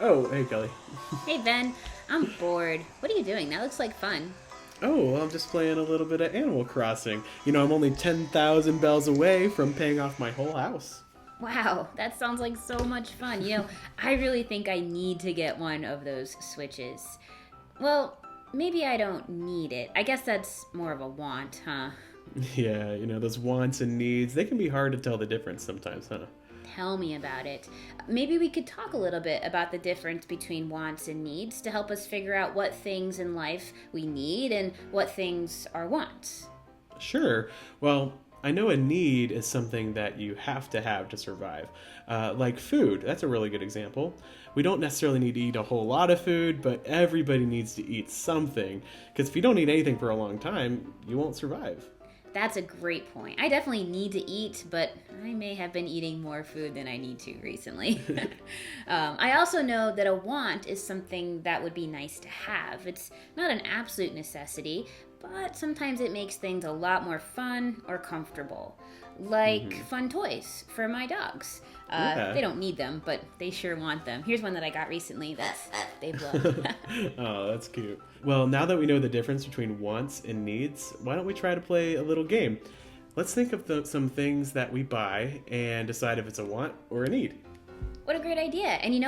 Oh, hey, Kelly. Hey Ben, I'm bored. What are you doing? That looks like fun. Oh, well, I'm just playing a little bit of Animal Crossing. I'm only 10,000 bells away from paying off my whole house. Wow, that sounds like so much fun. I really think I need to get one of those Switches. Well, maybe I don't need it. I guess that's more of a want, huh? Yeah, those wants and needs, they can be hard to tell the difference sometimes, huh? Tell me about it. Maybe we could talk a little bit about the difference between wants and needs to help us figure out what things in life we need and what things are wants. Sure. Well, I know a need is something that you have to survive. Like food, that's a really good example. We don't necessarily need to eat a whole lot of food, but everybody needs to eat something. Because if you don't eat anything for a long time, you won't survive. That's a great point. I definitely need to eat, but I may have been eating more food than I need to recently. I also know that a want is something that would be nice to have. It's not an absolute necessity, but sometimes it makes things a lot more fun or comfortable. Like fun toys for my dogs. Yeah. They don't need them, but they sure want them. Here's one that I got recently that they've loved. Oh, that's cute. Well, now that we know the difference between wants and needs, why don't we try to play a little game? Let's think of some things that we buy and decide if it's a want or a need. What a great idea. And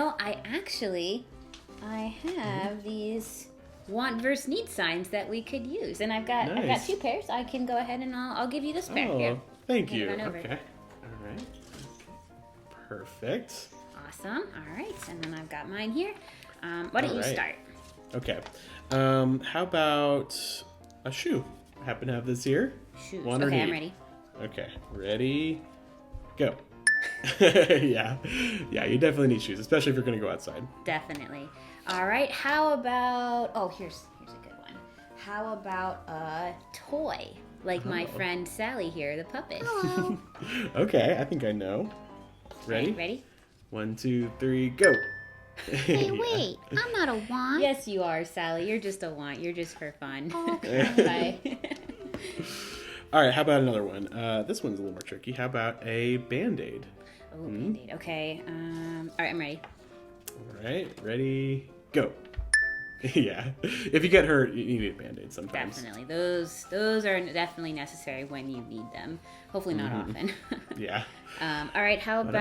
I have these want versus need signs that we could use. And I've got Nice. two pairs. I can go ahead and I'll give you this pair. Oh, Here. thank Hand you. it on over. Okay. All right. Perfect. Awesome. All right. And then I've got mine here. Why don't you right. start? Okay. How about a shoe? I happen to have this here. Shoes. Want or Okay, need? I'm ready. Okay. Ready? Go. Yeah. Yeah, you definitely need shoes, especially if you're going to go outside. Definitely. All right. How about... Oh, here's a good one. How about a toy? Like my friend Sally here, the puppet. Hello. Okay, I think I know. Ready? Ready? 1, 2, 3, go. Hey, Yeah. wait, I'm not a want. Yes, you are, Sally. You're just a want. You're just for fun. Okay. Bye. All right, how about another one? This one's a little more tricky. How about a Band-Aid? Oh, Band-Aid. Okay. All right, I'm ready. All right, ready, go. Yeah, if you get hurt, you need a Band-Aid sometimes. Definitely. Those are definitely necessary when you need them. Hopefully not often. Yeah. All right, how What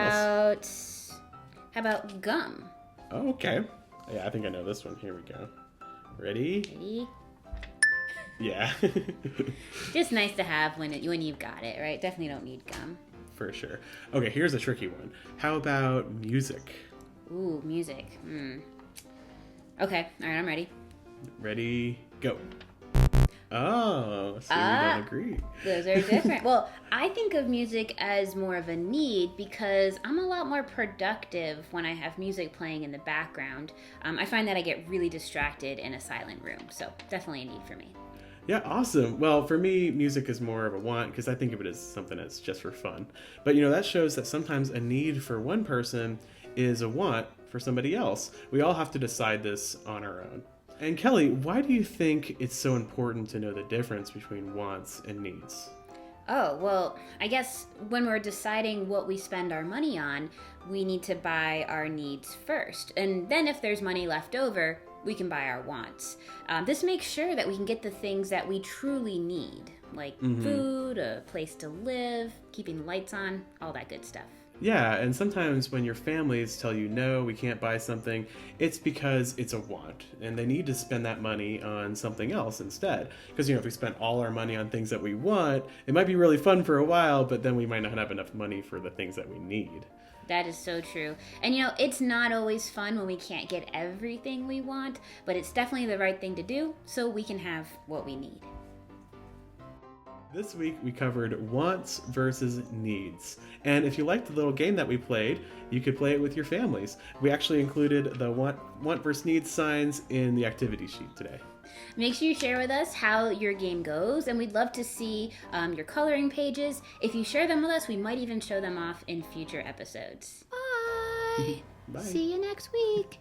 about gum? Oh, okay. Yeah, I think I know this one. Here we go. Ready? Ready? Yeah. Just nice to have when you've got it, right? Definitely don't need gum. For sure. Okay, here's a tricky one. How about music? Ooh, music. Okay, all right, I'm ready. Ready, go. Oh, so you don't agree. Those are different. Well, I think of music as more of a need because I'm a lot more productive when I have music playing in the background. I find that I get really distracted in a silent room, so definitely a need for me. Yeah, awesome. Well, for me, music is more of a want because I think of it as something that's just for fun. But that shows that sometimes a need for one person is a want for somebody else. We all have to decide this on our own. And Kelly, why do you think it's so important to know the difference between wants and needs? Oh, well, I guess when we're deciding what we spend our money on, we need to buy our needs first. And then if there's money left over, we can buy our wants. This makes sure that we can get the things that we truly need, like food, a place to live, keeping the lights on, all that good stuff. Yeah, and sometimes when your families tell you no, we can't buy something, it's because it's a want, and they need to spend that money on something else instead. Because if we spend all our money on things that we want, it might be really fun for a while, but then we might not have enough money for the things that we need. That is so true. And it's not always fun when we can't get everything we want, but it's definitely the right thing to do so we can have what we need. This week we covered wants versus needs. And if you liked the little game that we played, you could play it with your families. We actually included the want versus needs signs in the activity sheet today. Make sure you share with us how your game goes, and we'd love to see your coloring pages. If you share them with us, we might even show them off in future episodes. Bye. Bye. See you next week.